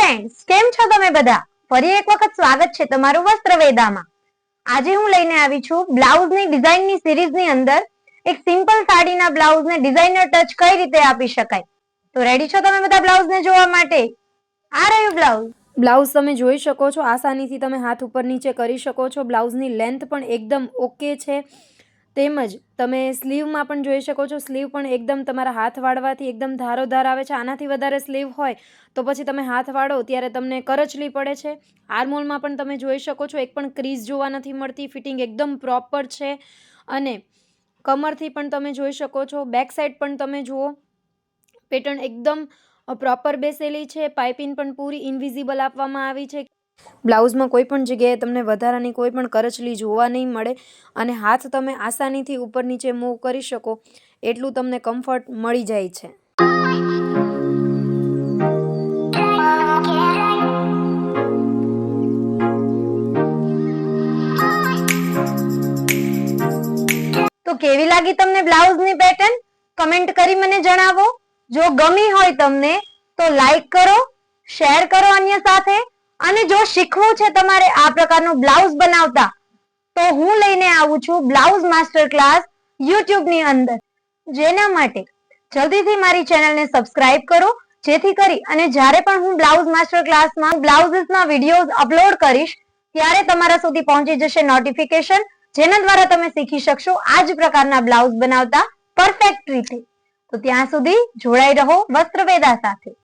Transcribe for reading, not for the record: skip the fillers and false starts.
Friends, કેમ છો તમે બધા? ફરી એક વખત સ્વાગત છે તમારું વસ્ત્રવેદામાં. આજે હું લઈને આવી છું બ્લાઉઝની ડિઝાઇનની સિરીઝની અંદર એક સિમ્પલ સાડીના બ્લાઉઝને ડિઝાઇનર ટચ કઈ રીતે આપી શકાય. તો રેડી છો તમે બધા બ્લાઉઝને જોવા માટે? આ રહ્યું બ્લાઉઝ તમે જોઈ શકો છો. આસાનીથી તમે હાથ ઉપર નીચે કરી શકો છો. બ્લાઉઝની લેન્થ પણ એકદમ ઓકે છે. તેમજ તમે સ્લીવમાં પણ જોઈ શકો છો. સ્લીવ પણ એકદમ તમારા હાથ વાળવાથી એકદમ ધારોધાર આવે છે. આનાથી વધારે સ્લીવ હોય તો પછી તમે હાથ વાળો ત્યારે તમને કરચલી પડે છે. આર્મહોલમાં પણ તમે જોઈ શકો છો, એક પણ ક્રીઝ જોવા નથી મળતી. ફિટિંગ એકદમ પ્રોપર છે. અને કમરથી પણ તમે જોઈ શકો છો. બેક સાઈડ પણ તમે જુઓ, પેટર્ન એકદમ પ્રોપર બેસેલી છે. પાઇપિંગ પણ પૂરી ઇનવિઝિબલ આપવામાં આવી છે. બ્લાઉઝમાં કોઈ પણ જગ્યાએ તમને વધારાની કોઈ પણ કરચલી જોવા નહીં મળે અને હાથ તમે આસાનીથી ઉપર નીચે મૂવ કરી શકો એટલું તમને કમ્ફર્ટ મળી જાય છે. તો કેવી લાગી તમને બ્લાઉઝની પેટર્ન? કમેન્ટ કરી મને જણાવો. જો ગમી હોય તમને તો લાઈક કરો, શેર કરો અન્ય સાથે. અને જો શીખવું છે તમારે આ પ્રકારનું બ્લાઉઝ બનાવતા, તો હું લઈને આવું છું બ્લાઉઝ માસ્ટર ક્લાસ YouTube ની અંદર. જેના માટે જલ્દીથી મારી ચેનલને સબસ્ક્રાઇબ કરો, જેથી કરી અને જ્યારે પણ હું બ્લાઉઝ માસ્ટર ક્લાસમાં બ્લાઉઝીસના વિડીયોઝ અપલોડ કરીશ ત્યારે તમારા સુધી પહોંચી જશે નોટિફિકેશન, જેના દ્વારા તમે શીખી શકશો આ જ પ્રકારના બ્લાઉઝ બનાવતા પરફેક્ટ રીતે. તો ત્યાં સુધી જોડાઈ રહો વસ્ત્રવેદા સાથે.